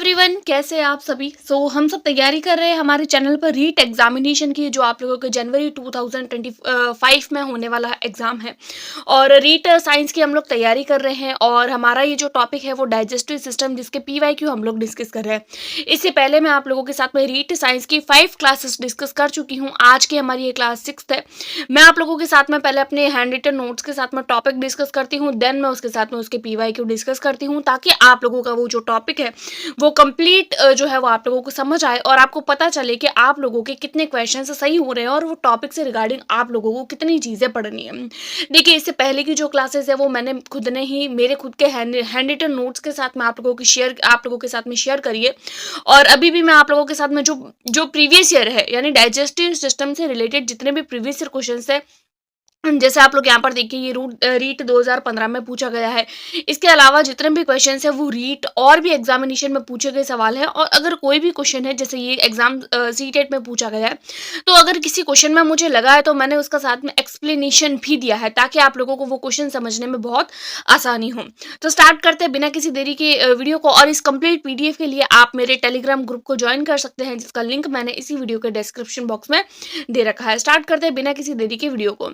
Everyone, कैसे हैं आप सभी। हम सब तैयारी कर रहे हैं हमारे चैनल पर रीट एग्जामिनेशन की, जो आप लोगों के जनवरी 2025 में होने वाला एग्जाम है। और रीट साइंस की हम लोग तैयारी कर रहे हैं और हमारा ये जो टॉपिक है वो डाइजेस्टिव सिस्टम, जिसके पीवाईक्यू हम लोग डिस्कस कर रहे हैं। इससे पहले मैं आप लोगों के साथ में रीट साइंस की 5 क्लासेस डिस्कस कर चुकी हूँ। आज की हमारी ये क्लास 6th है। मैं आप लोगों के साथ में पहले अपने हैंड रिटन नोट्स के साथ में टॉपिक डिस्कस करती हूँ, देन मैं उसके साथ में उसके पीवाईक्यू डिस्कस करती हूँ, ताकि आप लोगों का वो जो टॉपिक है वो कंप्लीट जो है वो आप लोगों को समझ आए और आपको पता चले कि आप लोगों के कितने क्वेश्चंस सही हो रहे हैं और वो टॉपिक से रिगार्डिंग आप लोगों को कितनी चीज़ें पढ़नी है। देखिए, इससे पहले की जो क्लासेस है वो मैंने खुद ने ही मेरे खुद के हैंड रिटन नोट्स के साथ में आप लोगों के साथ में शेयर करी है। और अभी भी मैं आप लोगों के साथ में जो जो प्रीवियस ईयर है, यानी डाइजेस्टिव सिस्टम से रिलेटेड जितने भी प्रीवियस ईयर क्वेश्चन है, जैसे आप लोग यहाँ पर देखिए, ये रीट 2015 में पूछा गया है। इसके अलावा जितने भी क्वेश्चन है वो रीट और भी एग्जामिनेशन में पूछे गए सवाल है। और अगर कोई भी क्वेश्चन है, जैसे ये एग्जाम सीटेट में पूछा गया है, तो अगर किसी क्वेश्चन में मुझे लगा है तो मैंने उसका साथ में एक्सप्लेनेशन भी दिया है, ताकि आप लोगों को वो क्वेश्चन समझने में बहुत आसानी हो। तो स्टार्ट करते हैं बिना किसी देरी के वीडियो को। और इस कंप्लीट पीडीएफ के लिए आप मेरे टेलीग्राम ग्रुप को ज्वाइन कर सकते हैं, जिसका लिंक मैंने इसी वीडियो के डिस्क्रिप्शन बॉक्स में दे रखा है। स्टार्ट करते हैं बिना किसी देरी के वीडियो को।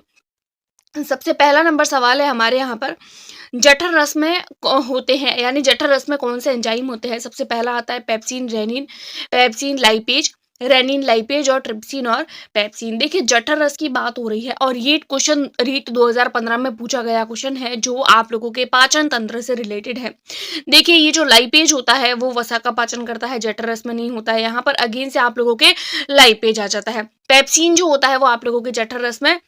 सबसे पहला नंबर सवाल है हमारे यहाँ पर, जठर रस में होते हैं, यानी जठर रस में कौन से एंजाइम होते हैं। सबसे पहला आता है pepsin, rennin, pepsin lipase, rennin lipase और ट्रिप्सिन और पेप्सिन। देखिए, जठर रस की बात हो रही है और ये क्वेश्चन रीट 2015 में पूछा गया क्वेश्चन है, जो आप लोगों के पाचन तंत्र से रिलेटेड है। देखिए, ये जो लाइपेज होता है वो वसा का पाचन करता है, जठर रस में नहीं होता है। यहाँ पर अगेन से आप लोगों के लाइपेज आ जाता है। पेप्सिन जो होता है वो आप लोगों के जठर रस में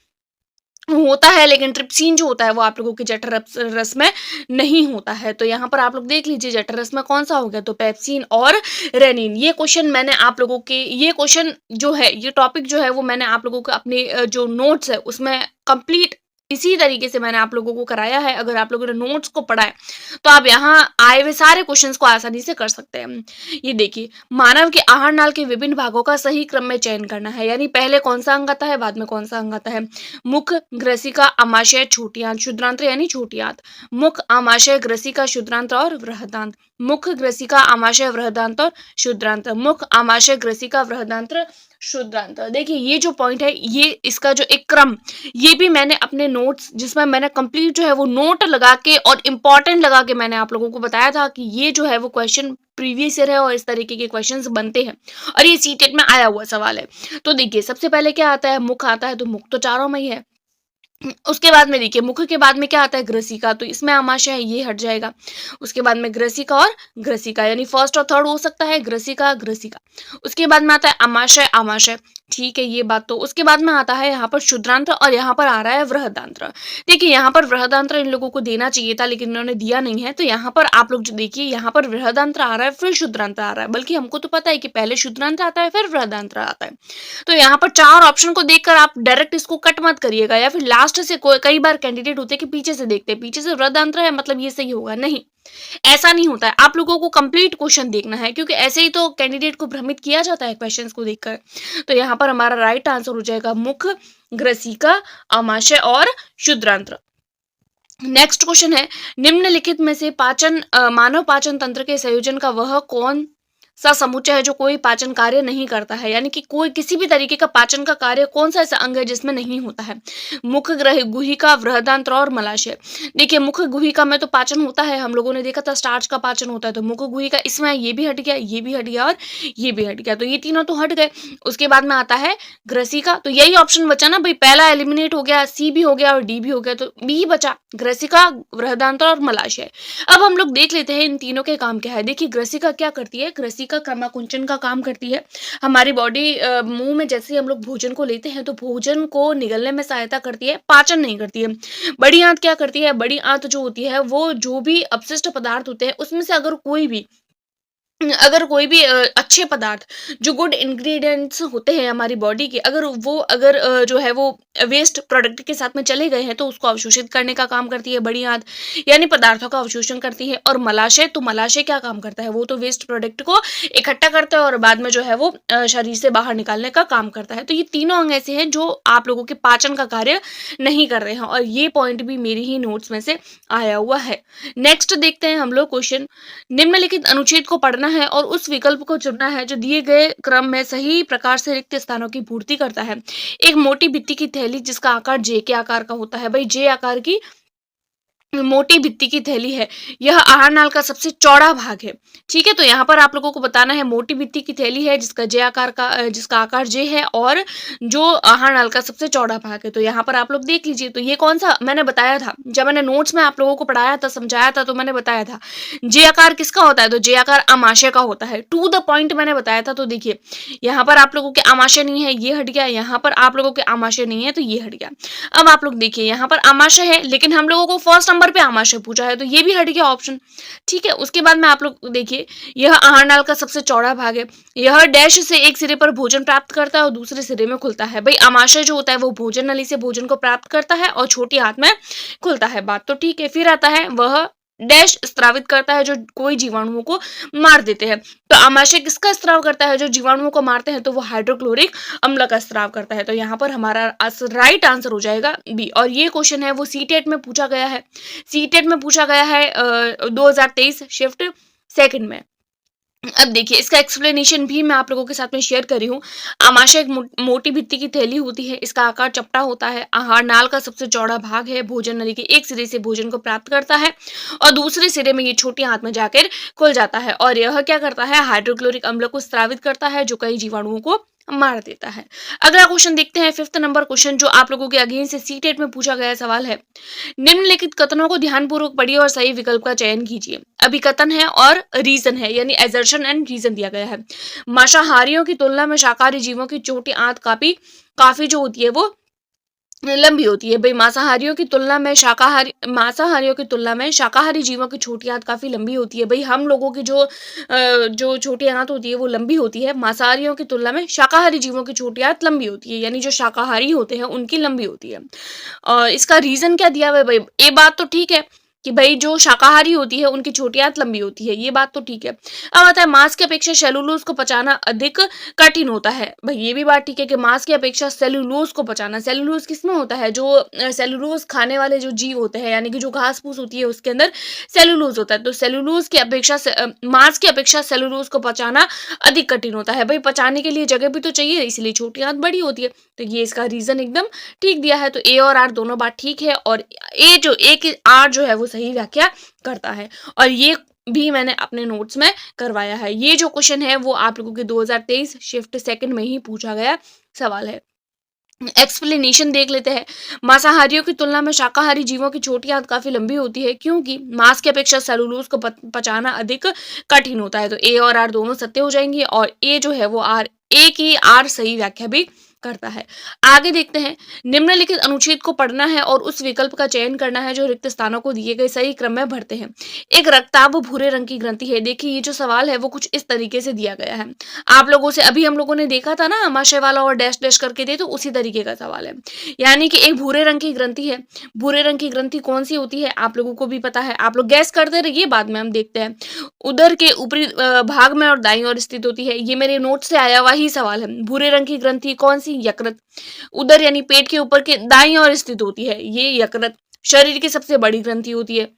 होता है, लेकिन ट्रिप्सिन जो होता है वो आप लोगों के जठर रस में नहीं होता है। तो यहाँ पर आप लोग देख लीजिए, जठर रस में कौन सा हो गया, तो पेप्सिन और रेनिन। ये क्वेश्चन मैंने आप लोगों के, ये क्वेश्चन जो है, ये टॉपिक जो है वो मैंने आप लोगों को अपने जो नोट्स है उसमें कंप्लीट इसी तरीके से मैंने आप लोगों को कराया है। अगर आप लोगों ने नोट्स को पढ़ा है तो आप यहाँ आए हुए सारे क्वेश्चंस को आसानी से कर सकते हैं। ये देखिए, मानव के आहार नाल के विभिन्न भागों का सही क्रम में चयन करना है, यानी पहले कौन सा अंग आता है, बाद में कौन सा अंग आता है। मुख, ग्रसिका, आमाशय, छोटी आंत, क्षुद्रांत्र यानी छोटी आंत। मुख, आमाशय, ग्रसिका, क्षुद्रांत्र और वृहदांत्र। मुख, ग्रसिका, आमाशय, वृहदांत्र और क्षुद्रांत्र। मुख, आमाशय, ग्रसिका, वृहदांत्र, क्षुद्रांत्र। देखिए, ये जो पॉइंट है, ये इसका जो एक क्रम, ये भी मैंने अपने नोट्स, जिसमें मैंने कंप्लीट जो है वो नोट लगा के और इम्पॉर्टेंट लगा के मैंने आप लोगों को बताया था कि ये जो है वो क्वेश्चन प्रीवियस ईयर है और इस तरीके के क्वेश्चंस बनते हैं और ये सीटेट में आया हुआ सवाल है। तो देखिए, सबसे पहले क्या आता है, मुख आता है, तो मुख तो चारों में ही है। उसके बाद में देखिए, मुख के बाद में क्या आता है, ग्रसिका, तो इसमें आमाशय है, ये हट जाएगा। उसके बाद में ग्रसिका और ग्रसिका, यानी फर्स्ट और थर्ड हो सकता है, ग्रसिका ग्रसिका। उसके बाद में आता है आमाशय आमाशय, ठीक है, ये बात। तो उसके बाद में आता है यहाँ पर क्षुद्रांत्र और यहाँ पर आ रहा है वृहदांत्र। देखिए, यहाँ पर वृहदांत्र इन लोगों को देना चाहिए था, लेकिन इन्होंने दिया नहीं है। तो यहाँ पर आप लोग जो देखिए, यहाँ पर वृहदांत्र आ रहा है, फिर क्षुद्रांत्र आ रहा है, बल्कि हमको तो पता है कि पहले क्षुद्रांत्र आता है फिर वृहदांत्र आता है। तो यहाँ पर चार ऑप्शन को देखकर आप डायरेक्ट इसको कट मत करिएगा, या फिर लास्ट से कई बार कैंडिडेट होते हैं कि पीछे से देखते हैं, पीछे से वृहदांत्र है मतलब ये सही होगा, नहीं, ऐसा नहीं होता है। आप लोगों को कंप्लीट क्वेश्चन देखना है, क्योंकि ऐसे ही तो कैंडिडेट को भ्रमित किया जाता है क्वेश्चंस को देखकर। तो यहाँ पर हमारा राइट आंसर हो जाएगा मुख, ग्रसिका, आमाशय और क्षुद्रांत्र। नेक्स्ट क्वेश्चन है, निम्नलिखित में से मानव पाचन तंत्र के संयोजन का वह कौन सा समुच्चय है जो कोई पाचन कार्य नहीं करता है, यानी कि कोई किसी भी तरीके का पाचन का कार्य कौन सा ऐसा अंग है जिसमें नहीं होता है। मुख, गुहिका, वृहदांत्र और मलाशय। देखिए, मुख गुहिका में तो पाचन होता है, हम लोगों ने देखा था स्टार्च का पाचन होता है, तो मुख गुहिका इसमें ये भी हट गया, ये भी हट गया और ये भी हट गया, तो ये तीनों तो हट गए। उसके बाद में आता है ग्रसिका, तो यही ऑप्शन बचा ना भाई, पहला एलिमिनेट हो गया, सी भी हो गया और डी भी हो गया, तो बी बचा, ग्रसिका, वृहदांत्र और मलाशय। अब हम लोग देख लेते हैं इन तीनों के काम क्या है। देखिए, ग्रसिका क्या करती है, ग्रसिका क्रमाकुंचन का काम करती है। हमारी बॉडी मुंह में जैसे ही हम लोग भोजन को लेते हैं तो भोजन को निगलने में सहायता करती है, पाचन नहीं करती है। बड़ी आंत क्या करती है, बड़ी आंत जो होती है वो जो भी अपशिष्ट पदार्थ होते हैं उसमें से अगर कोई भी अच्छे पदार्थ, जो गुड इंग्रेडिएंट्स होते हैं हमारी बॉडी के, अगर जो है वो वेस्ट प्रोडक्ट के साथ में चले गए हैं, तो उसको अवशोषित करने का काम करती है बड़ी आंत, यानी पदार्थों का अवशोषण करती है। और मलाशय, तो मलाशय क्या काम करता है, वो तो वेस्ट प्रोडक्ट को इकट्ठा करता है और बाद में जो है वो शरीर से बाहर निकालने का काम करता है। तो ये तीनों अंग ऐसे हैं जो आप लोगों के पाचन का कार्य नहीं कर रहे हैं, और ये पॉइंट भी मेरी ही नोट्स में से आया हुआ है। नेक्स्ट देखते हैं हम लोग क्वेश्चन, निम्नलिखित अनुच्छेद को पढ़ना है और उस विकल्प को चुनना है जो दिए गए क्रम में सही प्रकार से रिक्त स्थानों की पूर्ति करता है। एक मोटी भित्ति की थैली जिसका आकार जे के आकार का होता है। भाई जे आकार की मोटी भित्ति की थैली है, यह आहार नाल का सबसे चौड़ा भाग है। ठीक है, तो यहाँ पर आप लोगों को बताना है मोटी भित्ति की थैली है जिसका जे आकार का जिसका आकार जे है और जो आहार नाल का सबसे चौड़ा भाग है। तो यहाँ पर आप लोग देख लीजिए, तो ये कौन सा मैंने बताया था जब मैंने नोट्स में आप लोगों को पढ़ाया था, समझाया था, तो मैंने बताया था जे आकार किसका होता है, तो जे आकार आमाशय का होता है। टू द पॉइंट मैंने बताया था। तो देखिए यहाँ पर आप लोगों के आमाशय नहीं है, ये हट गया। यहाँ पर आप लोगों के आमाशय नहीं है, तो ये हट गया। अब आप लोग देखिए यहाँ पर आमाशय है, लेकिन हम लोगों को फर्स्ट नंबर पे आमाशय पूछा है, तो ये भी हट गया ऑप्शन। ठीक है, उसके बाद में आप लोग देखिए, यह आहार नाल का सबसे चौड़ा भाग है। यह डैश से एक सिरे पर भोजन प्राप्त करता है और दूसरे सिरे में खुलता है। भाई आमाशय जो होता है वो भोजन नली से भोजन को प्राप्त करता है और छोटी हाथ में खुलता है। बात तो ठीक है। फिर आता है वह डैश स्त्रावित करता है जो कोई जीवाणुओं को मार देते हैं। तो आमाशय किसका स्त्राव करता है, जो जीवाणुओं को मारते हैं, तो वो हाइड्रोक्लोरिक अम्ल का स्त्राव करता है। तो यहाँ पर हमारा राइट आंसर हो जाएगा बी। और ये क्वेश्चन है वो सीटेट में पूछा गया है। सीटेट में पूछा गया है 2023 शिफ्ट सेकंड में। अब देखिए इसका एक्सप्लेनेशन भी मैं आप लोगों के साथ में शेयर कर रही हूँ। आमाशय एक मोटी भित्ति की थैली होती है, इसका आकार चपटा होता है, आहार नाल का सबसे चौड़ा भाग है, भोजन नली के एक सिरे से भोजन को प्राप्त करता है और दूसरे सिरे में ये छोटी हाथ में जाकर खुल जाता है और यह क्या करता है, हाइड्रोक्लोरिक अम्ल को स्रावित करता है जो कई जीवाणुओं को मार देता है। अगला क्वेश्चन देखते हैं, 5th नंबर क्वेश्चन जो आप लोगों के अगेन से सीटेट में पूछा गया सवाल है। निम्नलिखित कथनों को ध्यानपूर्वक पढ़िए और सही विकल्प का चयन कीजिए। अभिकथन है और रीजन है, यानी एजर्शन एंड रीजन दिया गया है। मांसाहारियों की तुलना में शाकाहारी जीवों की छोटी आंत काफी जो होती है वो लंबी होती है। भाई मांसाहारियों की तुलना में शाकाहारी जीवों की छोटी आंत काफी लंबी होती है। भाई हम लोगों की जो छोटी आंत होती है वो लंबी होती है, मांसाहारियों की तुलना में शाकाहारी जीवों की छोटी आंत लंबी होती है, यानी जो शाकाहारी होते हैं उनकी लंबी होती है। और इसका रीजन क्या दिया हुआ है, भाई ये बात तो ठीक है कि भाई जो शाकाहारी होती है उनकी छोटी आंत लंबी होती है, ये बात तो ठीक है। अब आता है मांस की अपेक्षा सेलुलोज को पचाना अधिक कठिन होता है। भाई ये भी बात ठीक है कि मांस की अपेक्षा सेलुलोज को पचाना, सेलुलोज किसमें होता है, जो सेलुलोज खाने वाले जो जीव होते हैं, यानी कि जो घास फूस होती है उसके अंदर सेलुलोज होता है। तो सेलुलोज की अपेक्षा मांस की अपेक्षा सेलुलोज को पचाना अधिक कठिन होता है। भाई पचाने के लिए जगह भी तो चाहिए, इसलिए छोटी आंत बड़ी होती है। तो ये इसका रीजन एकदम ठीक दिया है। तो ए और आर दोनों बात ठीक है और ए की आर जो है वो सही व्याख्या करता है और ये भी मैंने अपने नोट्स में करवाया है। ये जो क्वेश्चन है वो आप लोगों के 2023 शिफ्ट सेकंड में ही पूछा गया सवाल है। एक्सप्लेनेशन देख लेते हैं। मांसाहारियों की तुलना में शाकाहारी जीवों की छोटी आंत काफी लंबी होती है क्योंकि मांस की अपेक्षा सेलुलोज को पचाना अधिक कठिन होता है। तो ए और आर दोनों सत्य हो जाएंगे और ए जो है वो आर, ए की आर सही व्याख्या भी करता है। आगे देखते हैं, निम्नलिखित अनुच्छेद को पढ़ना है और उस विकल्प का चयन करना है जो रिक्त स्थानों को दिए गए सही क्रम में भरते हैं। एक रक्ताभ भूरे रंग की ग्रंथि है। देखिए ये जो सवाल है वो कुछ इस तरीके से दिया गया है। आप लोगों से अभी हम लोगों ने देखा था ना आमाशय वाला और डैश डैश करके दे, तो उसी तरीके का सवाल है। यानी कि एक भूरे रंग की ग्रंथि है। भूरे रंग की ग्रंथि कौन सी होती है आप लोगों को भी पता है, आप लोग गैस करते रहिए, बाद में हम देखते हैं। उदर के ऊपरी भाग में और दाईं ओर स्थित होती है। ये मेरे नोट से आया हुआ ही सवाल है। भूरे रंग की ग्रंथि कौन सी, यकृत। उदर यानी पेट के ऊपर के दाईं ओर स्थित होती है, ये यकृत। शरीर की सबसे बड़ी ग्रंथि होती है,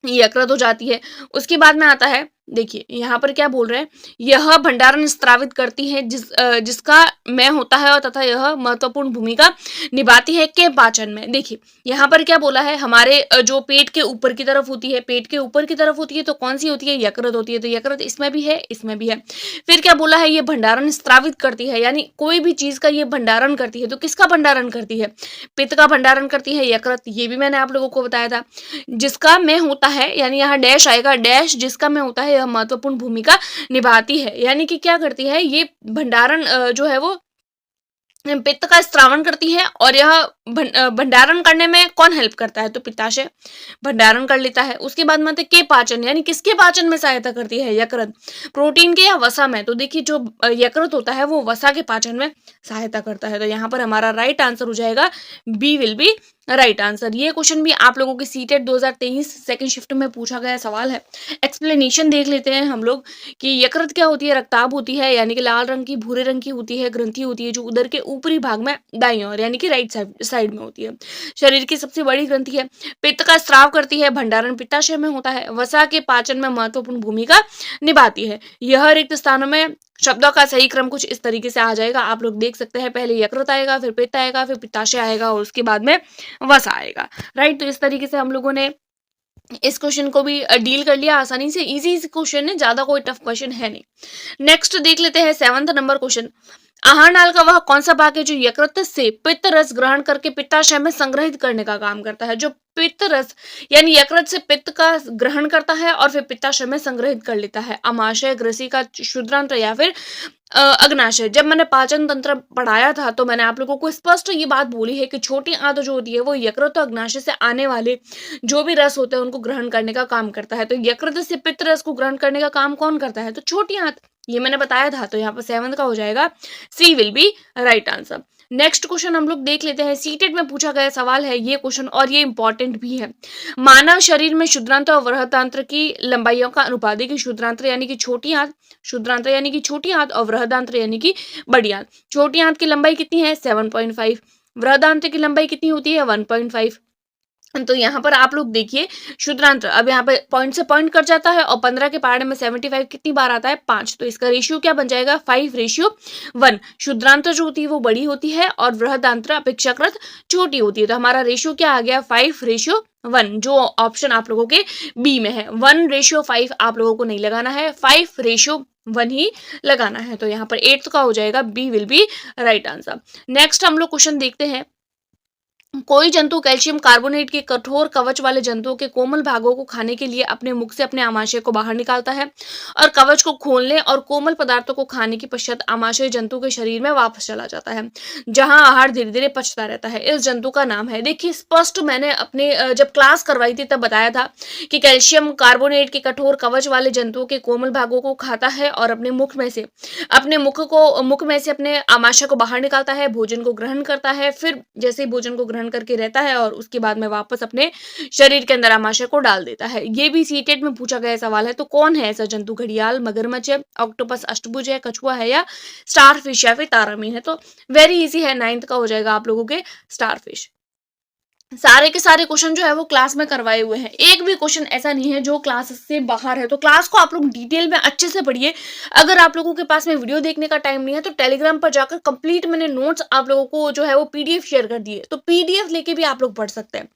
यकृत हो जाती है। उसके बाद में आता है, देखिए यहाँ पर क्या बोल रहे हैं, यह भंडारण स्त्रावित करती है जिसका में होता है और तथा यह महत्वपूर्ण भूमिका निभाती है के पाचन में। देखिए यहाँ पर क्या बोला है, हमारे जो पेट के ऊपर की तरफ होती है, पेट के ऊपर की तरफ होती है तो कौन सी होती है, यकृत होती है। तो यकृत इसमें भी है, इसमें भी है। फिर क्या बोला है, ये भंडारण स्त्रावित करती है, यानी कोई भी चीज का ये भंडारण करती है। तो किसका भंडारण करती है, पित्त का भंडारण करती है यकृत। ये भी मैंने आप लोगों को बताया था। जिसका में होता है, यानी यहाँ डैश आएगा, डैश जिसका में होता है यह महत्वपूर्ण भूमिका निभाती है, यानी कि क्या करती है, ये भंडारण जो है वो पित्त का स्त्रावण करती है और यह भंडारण करने में कौन हेल्प करता है, तो पित्ताशय भंडारण कर लेता है। उसके बाद में के पाचन, यानी किसके पाचन में सहायता करती है, यकृत। प्रोटीन के या वसा में, तो देखिए जो यकृत होता है वो वसा के पाचन में सहायता करता है। तो यहाँ पर हमारा राइट आंसर हो जाएगा B will be right answer. ये क्वेश्चन भी आप लोगों के सीटेट 2023 सेकंड शिफ्ट में पूछा गया सवाल है। एक्सप्लेनेशन देख लेते हैं हम लोग कि यकृत क्या होती है। रक्ताभ होती है, यानी कि लाल रंग की भूरे रंग की होती है। ग्रंथि होती है जो उदर के ऊपरी भाग में दाईं ओर यानी कि राइट साइड में होती है। शरीर की सबसे बड़ी ग्रंथि है। पित्त का स्राव करती है। भंडारण पित्ताशय में होता है। वसा के पाचन में महत्वपूर्ण भूमिका निभाती है। यह रिक्त स्थानों में शब्दों का सही क्रम कुछ इस तरीके से आ जाएगा। आप लोग देख सकते हैं, पहले यकृत आएगा, फिर पित्त आएगा, फिर पित्ताशय आएगा और उसके बाद में वसा आएगा। राइट, तो इस तरीके से हम लोगों ने इस क्वेश्चन को भी डील कर लिया आसानी से। इजी क्वेश्चन है, ज्यादा कोई टफ क्वेश्चन है नहीं। नेक्स्ट देख लेते हैं 7th नंबर क्वेश्चन। आहार नाल का वह कौन सा भाग है जो यकृत से पित्त रस ग्रहण करके पित्ताशय में संग्रहित करने का काम करता है। जो पित्त रस यानी यकृत से पित्त का ग्रहण करता है और फिर पित्ताशय में संग्रहित कर लेता है। आमाशय, ग्रसिका, क्षुद्रांत्र या फिर अग्नाशय। जब मैंने पाचन तंत्र पढ़ाया था तो मैंने आप लोगों को स्पष्ट ये बात बोली है कि छोटी आंत जो होती है वो यकृत और अग्नाशय से आने वाले जो भी रस होते हैं उनको ग्रहण करने का काम करता है। तो यकृत से पित्त रस को ग्रहण करने का काम कौन करता है? तो छोटी आंत। ये मैंने बताया था। तो यहाँ पर 7th का हो जाएगा C will be right answer. Next question हम लोग देख लेते हैं। सीटेट में पूछा गया सवाल है ये क्वेश्चन और ये इंपॉर्टेंट भी है। मानव शरीर में क्षुद्रांत्र और वृहदांत्र की लंबाइयों का अनुपात। देखिए, क्षुद्रांत्र यानी कि छोटी आंत, क्षुद्रांत्र यानी कि छोटी आंत और वृहदांत्र यानी कि बड़ी आंत। छोटी आंत की लंबाई कितनी है? 7.5। वृहदांत्र की लंबाई कितनी होती है? 1.5। तो यहाँ पर आप लोग देखिए, क्षुद्रांत्र अब यहाँ पे पॉइंट से पॉइंट कट जाता है और 15 के पहाड़े में 75 कितनी बार आता है? 5। तो इसका रेशियो क्या बन जाएगा? 5:1। क्षुद्रांत्र जो होती है वो बड़ी होती है और वृहदांत्र अपेक्षाकृत छोटी होती है। तो हमारा रेशियो क्या आ गया? 5:1, जो ऑप्शन आप लोगों के बी में है। 1:5 आप लोगों को नहीं लगाना है, 5:1 ही लगाना है। तो यहाँ पर 8th का हो जाएगा B will be right answer. Next हम लोग क्वेश्चन देखते हैं। कोई जंतु कैल्शियम कार्बोनेट के कठोर कवच वाले जंतुओं के कोमल भागों को खाने के लिए अपने मुख से अपने आमाशय को बाहर निकालता है और कवच को खोलने और कोमल पदार्थों को खाने के पश्चात आमाशय जंतु के शरीर में वापस चला जाता है, जहां आहार धीरे धीरे पचता रहता है। इस जंतु का नाम है। देखिए, स्पष्ट मैंने अपने जब क्लास करवाई थी तब बताया था कि कैल्शियम कार्बोनेट के कठोर कवच वाले जंतुओं के कोमल भागों को खाता है और अपने मुख में से अपने आमाशय को बाहर निकालता है, भोजन को ग्रहण करता है। फिर जैसे ही भोजन को ग्रहण करके रहता है और उसके बाद में वापस अपने शरीर के अंदर आमाशय को डाल देता है। ये भी सीटेट में पूछा गया सवाल है। तो कौन है ऐसा जंतु? घड़ियाल, मगरमच्छ है, ऑक्टोपस, अष्टभुज है, कछुआ है या स्टारफिश या फिर तारामीन है? तो वेरी इजी है, 9th का हो जाएगा आप लोगों के स्टारफिश। सारे के सारे क्वेश्चन जो है वो क्लास में करवाए हुए हैं। एक भी क्वेश्चन ऐसा नहीं है जो क्लास से बाहर है। तो क्लास को आप लोग डिटेल में अच्छे से पढ़िए। अगर आप लोगों के पास में वीडियो देखने का टाइम नहीं है तो टेलीग्राम पर जाकर कंप्लीट मैंने नोट्स आप लोगों को जो है वो पीडीएफ शेयर कर दिए, तो पीडीएफ लेके भी आप लोग पढ़ सकते हैं।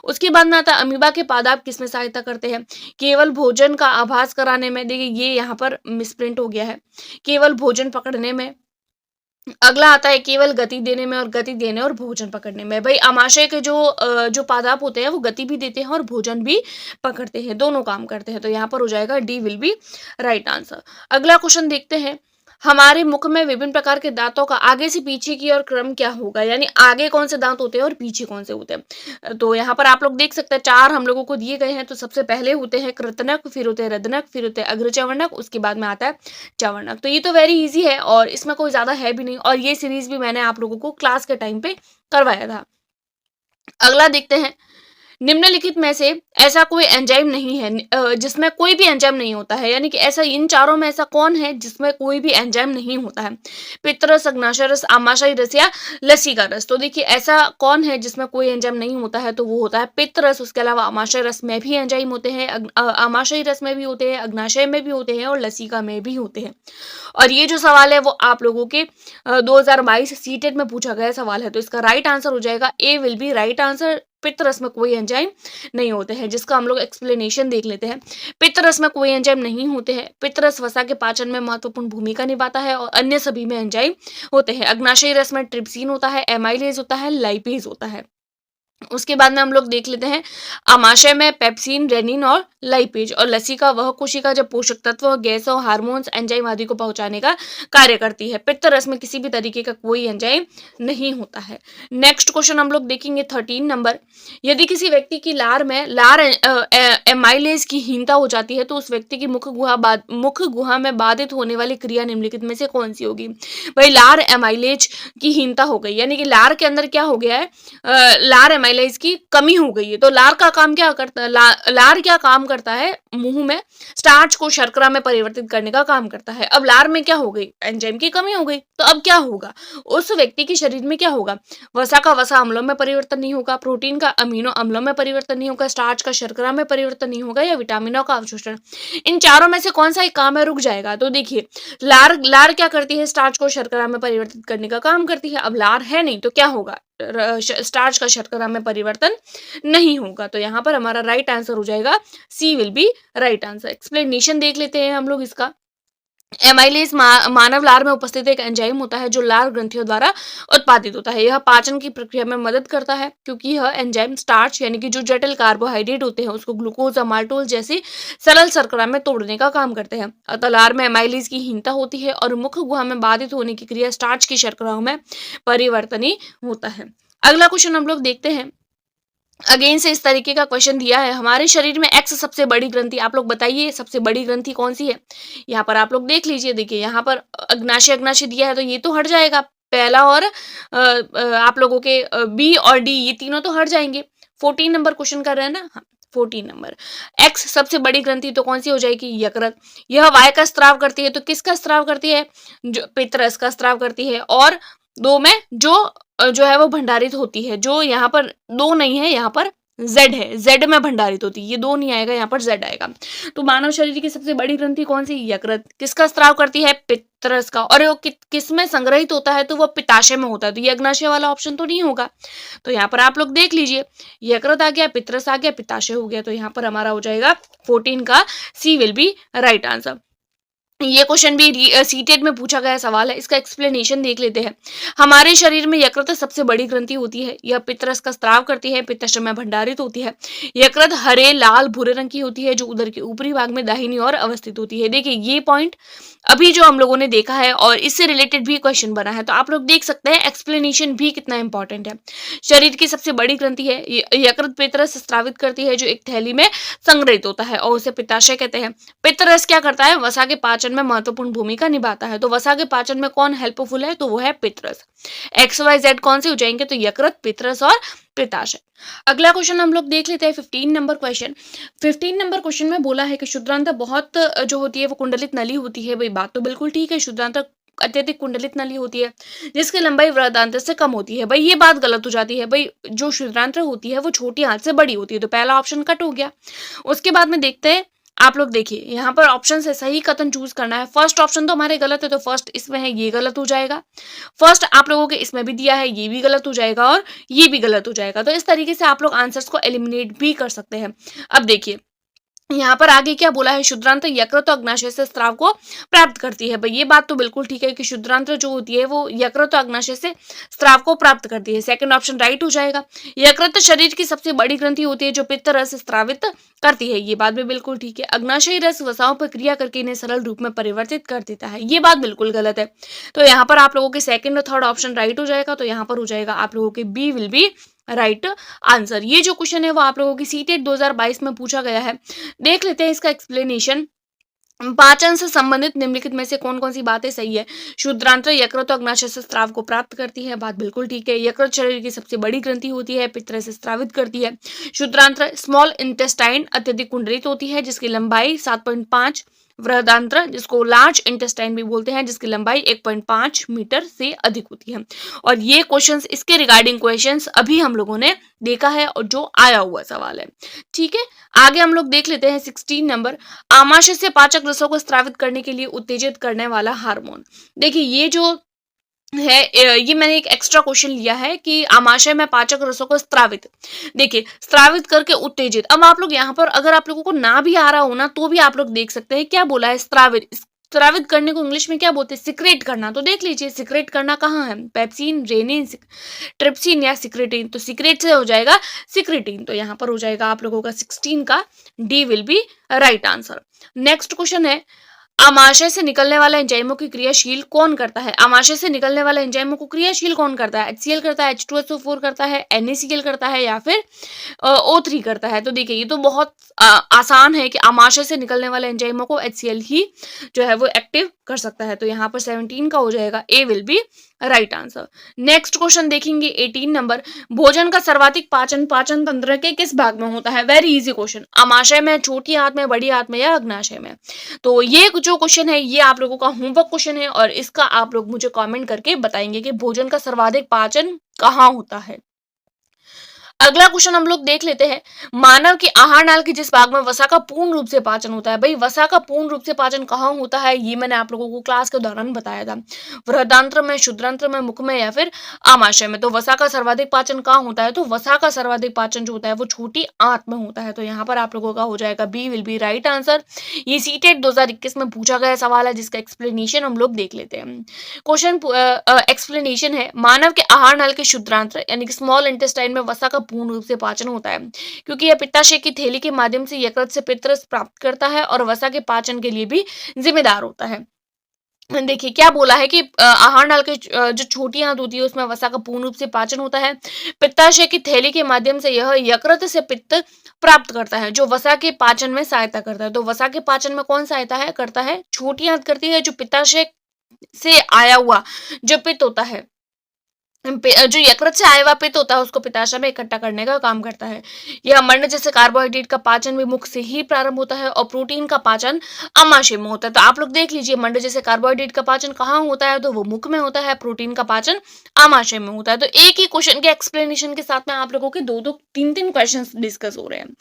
उसके बाद में आता है अमीबा के पादाप किसमें सहायता करते हैं? केवल भोजन का आभास कराने में। देखिए, ये यहाँ पर मिसप्रिंट हो गया है, केवल भोजन पकड़ने में। अगला आता है केवल गति देने में और गति देने और भोजन पकड़ने में। भाई, आमाशय के जो पादाप होते हैं वो गति भी देते हैं और भोजन भी पकड़ते हैं, दोनों काम करते हैं। तो यहाँ पर हो जाएगा D will be right answer. अगला क्वेश्चन देखते हैं। हमारे मुख में विभिन्न प्रकार के दांतों का आगे से पीछे की ओर क्रम क्या होगा? यानी आगे कौन से दांत होते हैं और पीछे कौन से होते हैं? तो यहाँ पर आप लोग देख सकते हैं 4 हम लोगों को दिए गए हैं। तो सबसे पहले होते हैं कृतनक, फिर होते हैं रदनक, फिर होते हैं अग्रचवर्णक, उसके बाद में आता है चवर्णक। तो ये तो वेरी इजी है और इसमें कोई ज्यादा है भी नहीं, और ये सीरीज भी मैंने आप लोगों को क्लास के टाइम पे करवाया था। अगला देखते हैं। निम्नलिखित में से ऐसा कोई एंजाइम नहीं है जिसमें कोई भी एंजाइम नहीं होता है, यानी कि ऐसा इन चारों में ऐसा कौन है जिसमें कोई भी एंजाइम नहीं होता है? पित्तरस, अग्नाशय रस, आमाशय रस या लसीका रस। तो देखिए, ऐसा कौन है जिसमें कोई एंजाइम नहीं होता है? तो वो होता है पित्तरस। उसके अलावा आमाशय रस में भी एंजाइम होते हैं, आमाशय रस में भी होते हैं, अग्नाशय में भी होते हैं और लसीका में भी होते हैं। और ये जो सवाल है वो आप लोगों के 2022 सीटेट में पूछा गया सवाल है। तो इसका राइट आंसर हो जाएगा A will be right answer. पित्तरस में कोई एंजाइम नहीं होते हैं, जिसका हम लोग एक्सप्लेनेशन देख लेते हैं। पित्तरस में कोई एंजाइम नहीं होते हैं। पित्तरस वसा के पाचन में महत्वपूर्ण भूमिका निभाता है और अन्य सभी में एंजाइम होते हैं। अग्नाशयी रस में ट्रिप्सिन होता है, एमाइलेज होता है, लाइपेज होता है। उसके बाद में हम लोग देख लेते हैं आमाशय में पेप्सिन, रेनिन और लाइपेज। और लसिका वह कोशिका जब पोषक तत्व, गैसों, हार्मोन्स, एंजाइम आदि को पहुंचाने का कार्य करती है। पित्त रस में किसी भी तरीके का कोई एंजाइम नहीं होता है। नेक्स्ट क्वेश्चन हम लोग देखेंगे 13 नंबर। यदि किसी व्यक्ति की लार एमाइलेज की हीनता हो जाती है तो उस व्यक्ति की मुख गुहा में बाधित होने वाली क्रिया निम्नलिखित में से कौन सी होगी? भाई, लार एमाइलेज की हीनता हो गई, यानी कि लार के अंदर क्या हो गया है? लार एमाइलेज की कमी हो गई है। तो लार का काम क्या करता है, लार क्या काम करता है, मुंह में स्टार्च को शर्करा में परिवर्तित करने का काम करता है। अब लार में क्या हो गई, एंजाइम की कमी हो गई, तो अब क्या होगा, उस व्यक्ति के शरीर में क्या होगा, वसा का वसा अम्लों में परिवर्तन नहीं होगा, प्रोटीन का अमीनो अम्लों में परिवर्तन नहीं होगा, स्टार्च का शर्करा में परिवर्तन नहीं होगा, या विटामिनों का अवशोषण, इन चारों में से कौन सा एक काम है, रुक जाएगा। तो देखिए लार क्या करती है, स्टार्च को शर्करा में परिवर्तित करने का काम करती है। अब लार है नहीं तो क्या होगा, स्टार्च का शर्करा में परिवर्तन नहीं होगा। तो यहाँ पर हमारा राइट आंसर हो जाएगा C will be right answer. Explanation देख लेते हैं हम लोग इसका। एमाइलेज मानव लार में उपस्थित एक एंजाइम होता है जो लार ग्रंथियों द्वारा उत्पादित होता है। यह पाचन की प्रक्रिया में मदद करता है क्योंकि यह एंजाइम स्टार्च यानी कि जो जटिल कार्बोहाइड्रेट होते हैं उसको ग्लूकोज या माल्टोज जैसे सरल शर्करा में तोड़ने का काम करते हैं। अतः लार में एमाइलेज की हीनता होती है और मुख्य गुहा में बाधित होने की क्रिया स्टार्च की शर्कराओं में परिवर्तन ही होता है। अगला क्वेश्चन हम लोग देखते हैं। अगेन से इस तरीके का क्वेश्चन दिया है, हमारे शरीर में एक्स सबसे बड़ी ग्रंथि, आप लोग बताइए सबसे बड़ी ग्रंथि कौन सी है। यहाँ पर आप लोग देख लीजिए, देखिए यहाँ पर अग्नाशय दिया है तो ये तो हट जाएगा पहला, और आप लोगों के बी और डी ये तीनों तो हट जाएंगे। 14 नंबर क्वेश्चन कर रहे हैं ना, हाँ 14 नंबर। एक्स सबसे बड़ी ग्रंथि तो कौन सी हो जाएगी, यकृत। यह वाय का स्त्राव करती है, तो किसका स्त्राव करती है, जो पित्तरस का स्त्राव करती है। और दो में जो है वो भंडारित होती है, जो यहाँ पर दो नहीं है, यहाँ पर जेड है, जेड में भंडारित होती है, ये दो नहीं आएगा, यहाँ पर जेड आएगा। तो मानव शरीर की सबसे बड़ी ग्रंथि कौन सी, यकृत। किसका स्त्राव करती है, पित्तरस का। और वो किस में संग्रहित होता है, तो वो पित्ताशय में होता है, तो ये अग्नाशय वाला ऑप्शन तो नहीं होगा। तो यहाँ पर आप लोग देख लीजिए, यकृत आ गया, पित्तरस आ गया, पित्ताशय हो गया, तो यहाँ पर हमारा हो जाएगा 14 का सी विल बी राइट आंसर। ये क्वेश्चन भी सीटेट में पूछा गया सवाल है, इसका एक्सप्लेनेशन देख लेते हैं। हमारे शरीर में यकृत सबसे बड़ी ग्रंथि होती है, यह पित्तरस का स्त्राव करती है, पित्ताशय में भंडारित होती है। यकृत हरे लाल भूरे रंग की होती है जो उदर के ऊपरी भाग में दाहिनी ओर अवस्थित होती है। देखिए ये पॉइंट अभी जो हम लोगों ने देखा है और इससे रिलेटेड भी क्वेश्चन बना है, तो आप लोग देख सकते हैं एक्सप्लेनेशन भी कितना इंपॉर्टेंट है। शरीर की सबसे बड़ी ग्रंथि है, यकृत पित्तरस स्त्रावित करती है जो एक थैली में संग्रहित होता है और उसे पित्ताशय कहते हैं। पित्तरस क्या करता है, वसा के पाचन में महत्वपूर्ण भूमिका निभाता है। तो वसा के पाचन में कौन हेल्पफुल है, तो वो है पित्तरस। एक्स वाई जेड कौन से हो जाएंगे, तो यकृत, पित्तरस और पित्ताशय। अगला क्वेश्चन हम लोग देख लेते हैं 15 नंबर क्वेश्चन। 15 नंबर क्वेश्चन में बोला है कि शुद्रांत बहुत जो होती है वो कुंडलित नली होती है। भाई बात तो बिल्कुल ठीक है, शुद्रांत अत्यधिक कुंडलित नली होती है जिसकी लंबाई वृहदांत्र से कम होती है। भाई ये बात गलत हो जाती है, भाई जो शुद्रांत्र होती है वो छोटी आंत से बड़ी होती है, तो पहला ऑप्शन कट हो गया। उसके बाद में देखते हैं, आप लोग देखिए यहाँ पर ऑप्शन से सही कथन चूज करना है। फर्स्ट ऑप्शन तो हमारे गलत है, तो फर्स्ट इसमें है, ये गलत हो जाएगा। फर्स्ट आप लोगों के इसमें भी दिया है, ये भी गलत हो जाएगा और ये भी गलत हो जाएगा। तो इस तरीके से आप लोग आंसर्स को एलिमिनेट भी कर सकते हैं। अब देखिए यहाँ पर आगे क्या बोला है, शुद्रांत्र यकृत और अग्नाशय से स्राव को प्राप्त करती है। भाई ये बात तो बिल्कुल ठीक है कि शुद्रांत्र जो होती है वो यकृत और अग्नाशय से स्राव को प्राप्त करती है। सेकंड ऑप्शन राइट हो जाएगा। यकृत शरीर की सबसे बड़ी ग्रंथि होती है जो पित्त रस स्रावित करती है, ये बात भी बिल्कुल ठीक है। अग्नाशयी रस वसाओं पर क्रिया करके इन्हें सरल रूप में परिवर्तित कर देता है, ये बात बिल्कुल गलत है। तो यहाँ पर आप लोगों के सेकंड और थर्ड ऑप्शन राइट हो जाएगा। तो यहाँ पर हो जाएगा आप लोगों के B will be right answer. ये जो क्वेश्चन है वो आप लोगों की सीटेट 2022 में पूछा गया है। देख लेते हैं इसका एक्सप्लेनेशन। पाचन से संबंधित निम्नलिखित में से कौन कौन सी बातें सही है। शुद्रांत्र यकृत और अग्नाशय से स्राव को प्राप्त करती है, बात बिल्कुल ठीक है। यकृत शरीर की सबसे बड़ी ग्रंथि होती है, पित्त से स्रावित करती है। शुद्रांत्र स्मॉल इंटेस्टाइन अत्यधिक कुंडलित होती है जिसकी लंबाई 7.5। वृहदांत्र जिसको लार्ज इंटेस्टाइन भी बोलते हैं जिसकी लंबाई 1.5 मीटर से अधिक होती है। और ये क्वेश्चंस, इसके रिगार्डिंग क्वेश्चंस अभी हम लोगों ने देखा है और जो आया हुआ सवाल है, ठीक है। आगे हम लोग देख लेते हैं 16 नंबर। आमाशय से पाचक रसों को स्रावित करने के लिए उत्तेजित करने वाला हार्मोन। देखिए ये जो है, ये मैंने एक एक्स्ट्रा क्वेश्चन लिया है कि आमाशय में पाचक रसों को स्त्रावित, देखिए स्त्रावित करके उत्तेजित। अब आप लोग यहाँ पर अगर आप लोगों को ना भी आ रहा हो ना तो भी आप लोग देख सकते हैं क्या बोला है, स्त्रावित। स्त्रावित करने को इंग्लिश में क्या बोलते हैं, सिक्रेट करना। तो देख लीजिए सिक्रेट करना कहाँ है, पेप्सिन, रेनिन, ट्रिप्सिन या सिक्रेटिन। तो सिक्रेट से हो जाएगा सिक्रेटिन। तो यहाँ पर हो जाएगा आप लोगों का 16 का D will be right answer. Next question है, आमाशय से निकलने वाला एंजाइमों की क्रियाशील कौन करता है। आमाशय से निकलने वाले एंजाइमों को क्रियाशील कौन करता है, HCl करता है, H2SO4 करता है, NaCl करता है या फिर O3 करता है। तो देखिए ये तो बहुत आसान है कि आमाशय से निकलने वाले एंजाइमों को HCl ही जो है वो एक्टिव कर सकता है। तो यहाँ पर 17 का हो जाएगा, A will be right answer. Next question देखेंगे 18 नंबर, भोजन का सर्वाधिक पाचन पाचन तंत्र के किस भाग में होता है? वेरी इजी क्वेश्चन, आमाशय में, छोटी आंत में, बड़ी आंत में या अग्नाशय में? तो ये जो क्वेश्चन है ये आप लोगों का होमवर्क क्वेश्चन है और इसका आप लोग मुझे कमेंट करके बताएंगे कि भोजन का सर्वाधिक पाचन कहाँ होता है। अगला क्वेश्चन हम लोग देख लेते हैं, मानव की आहार नाल के जिस भाग में वसा का पूर्ण रूप से पाचन होता है। भाई वसा का पूर्ण रूप से पाचन कहाँ होता है ये मैंने आप लोगों को क्लास के दौरान बताया था, बृहदांत्र में, क्षुद्रांत्र में, मुख में या फिर आमाशय में। तो वसा का सर्वाधिक पाचन कहाँ होता है? तो वसा का सर्वाधिक पाचन जो होता है वो छोटी आंत में होता है। तो यहाँ पर आप लोगों का हो जाएगा B will be right answer. ये सीटेट 2021 में पूछा गया सवाल है जिसका एक्सप्लेनेशन हम लोग देख लेते हैं। क्वेश्चन एक्सप्लेनेशन है, मानव के आहार नाल के क्षुद्रांत्र यानी कि स्मॉल इंटेस्टाइन में वसा का पूर्ण रूप से पाचन होता है, क्योंकि यह पित्ताशय की थैली के माध्यम से यकृत से पित्त प्राप्त करता है और वसा के पाचन के लिए भी जिम्मेदार होता है। देखिए क्या बोला है कि आहार नाल के जो छोटी आंत होती है उसमें वसा का पूर्ण रूप से पाचन होता है, पित्ताशय की थैली के माध्यम से यह यकृत से पित्त प्राप्त करता है जो वसा के पाचन में सहायता करता है। तो वसा के पाचन में कौन सहायता है करता है? छोटी आंत करती है, जो पित्ताशय से आया हुआ जो पित्त होता है, जो यकृत से आया हुआ पित्त होता है उसको पित्ताशय में इकट्ठा करने का काम करता है। यह मंड जैसे कार्बोहाइड्रेट का पाचन भी मुख से ही प्रारंभ होता है और प्रोटीन का पाचन आमाशय में होता है। तो आप लोग देख लीजिए, मंड जैसे कार्बोहाइड्रेट का पाचन कहाँ होता है? तो वो मुख में होता है, प्रोटीन का पाचन आमाशय में होता है। तो एक ही क्वेश्चन के एक्सप्लेनेशन के साथ में आप लोगों के दो दो तीन तीन क्वेश्चन डिस्कस हो रहे हैं।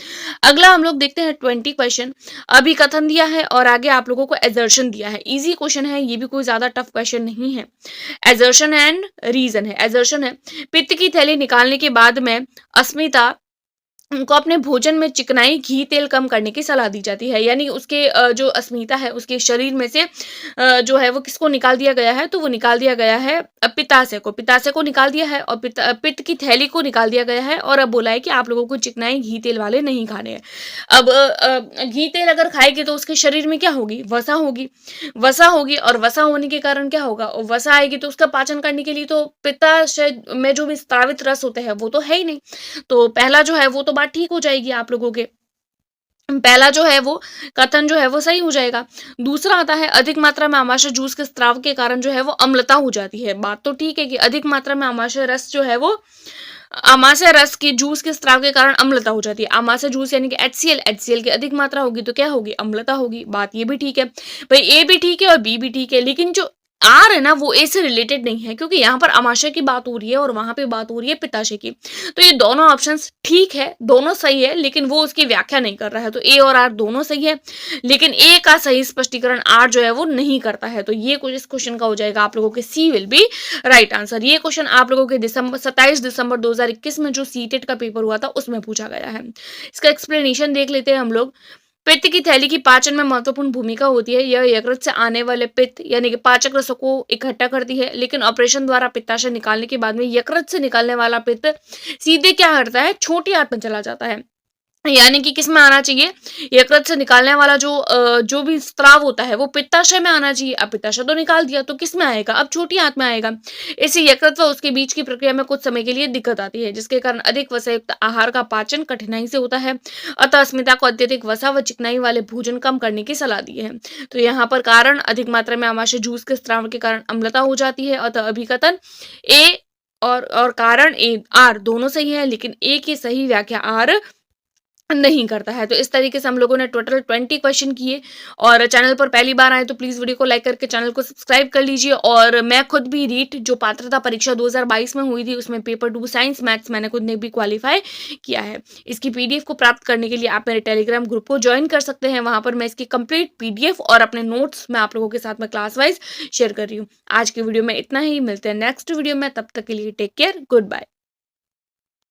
अगला हम लोग देखते हैं 20 क्वेश्चन, अभी कथन दिया है और आगे आप लोगों को एजर्शन दिया है। इजी क्वेश्चन है, ये भी कोई ज्यादा टफ क्वेश्चन नहीं है। एजर्शन एंड रीजन है। एजर्शन है, पित्त की थैली निकालने के बाद में अस्मिता उनको अपने भोजन में चिकनाई, घी, तेल कम करने की सलाह दी जाती है। यानी उसके जो अस्मिता है उसके शरीर में से जो है वो किसको निकाल दिया गया है? तो वो निकाल दिया गया है पित्ताशय को। पित्ताशय को निकाल दिया है और पित्त की थैली को निकाल दिया गया है और अब बोला है कि आप लोगों को चिकनाई, घी, तेल वाले नहीं खाने हैं। अब घी तेल अगर खाएगी तो उसके शरीर में क्या होगी? वसा होगी। वसा होगी और वसा होने के कारण क्या होगा? और वसा आएगी तो उसका पाचन करने के लिए तो पित्ताशय में जो भी स्रावित रस होते हैं वो तो है ही नहीं। तो पहला जो है वो तो बात ठीक हो जाएगी आप लोगों के, पहला जो है वो कथन जो है वो सही हो जाएगा। दूसरा आता है, अधिक मात्रा में आमाशय जूस के स्राव के कारण जो है वो अम्लता हो जाती है। बात तो ठीक है कि अधिक मात्रा में आमाशय रस जो है वो आमाशय रस के जूस के स्राव के कारण अम्लता हो जाती है। आमाशय जूस यानी कि HCl की अधिक मात्रा होगी तो क्या होगी? अम्लता होगी। बात ये भी ठीक है भाई, ए भी ठीक है और बी भी ठीक है, लेकिन जो आर है ना वो ए से रिलेटेड नहीं है, क्योंकि यहाँ पर आमाशय की बात हो रही है और वहां पे बात हो रही है पित्ताशय की। तो ये दोनों ऑप्शंस ठीक है, दोनों सही है, लेकिन वो उसकी व्याख्या नहीं कर रहा है। तो ए और आर दोनों सही है, लेकिन ए का सही स्पष्टीकरण आर जो है वो नहीं करता है। तो ये कुछ इस क्वेश्चन का हो जाएगा आप लोगों के सी विल बी राइट आंसर। ये क्वेश्चन आप लोगों के 27 दिसंबर 2021 में जो सीटेट का पेपर हुआ था उसमें पूछा गया है। इसका एक्सप्लेनेशन देख लेते हैं हम लोग। पित्त की थैली की पाचन में महत्वपूर्ण भूमिका होती है। यह यकृत से आने वाले पित्त यानी कि पाचक रसों को इकट्ठा करती है, लेकिन ऑपरेशन द्वारा पित्ताशय निकालने के बाद में यकृत से निकलने वाला पित्त सीधे क्या करता है? छोटी आंत में चला जाता है। यानी कि किस में आना चाहिए? यकृत से निकालने वाला जो भी स्राव होता है वो पित्ताशय में आना चाहिए। अब पित्ताशय तो निकाल दिया तो किस में आएगा? अब छोटी आंत में आएगा। इससे यकृत व उसके बीच की प्रक्रिया में कुछ समय के लिए दिक्कत आती है, जिसके कारण अधिक वसायुक्त आहार का पाचन कठिनाई से होता है। अतः अस्मिता को अत्यधिक वसा व चिकनाई वाले भोजन कम करने की सलाह दी है। तो यहाँ पर कारण अधिक मात्रा में आमाशय जूस के स्राव के कारण अम्लता हो जाती है। अतः अभिकथन ए और कारण ए आर दोनों सही है, लेकिन ए की सही व्याख्या आर नहीं करता है। तो इस तरीके से हम लोगों ने टोटल 20 क्वेश्चन किए। और चैनल पर पहली बार आए तो प्लीज वीडियो को लाइक करके चैनल को सब्सक्राइब कर लीजिए। और मैं खुद भी रीट जो पात्रता परीक्षा 2022 में हुई थी उसमें पेपर 2 साइंस मैथ्स मैंने खुद ने भी क्वालिफाई किया है। इसकी पीडीएफ को प्राप्त करने के लिए आप मेरे टेलीग्राम ग्रुप को ज्वाइन कर सकते हैं। वहां पर मैं इसकी कंप्लीट पीडीएफ और अपने नोट्स मैं आप लोगों के साथ में क्लास वाइज शेयर कर रही हूँ। आज की वीडियो में इतना ही, मिलते हैं नेक्स्ट वीडियो में, तब तक के लिए टेक केयर, गुड बाय।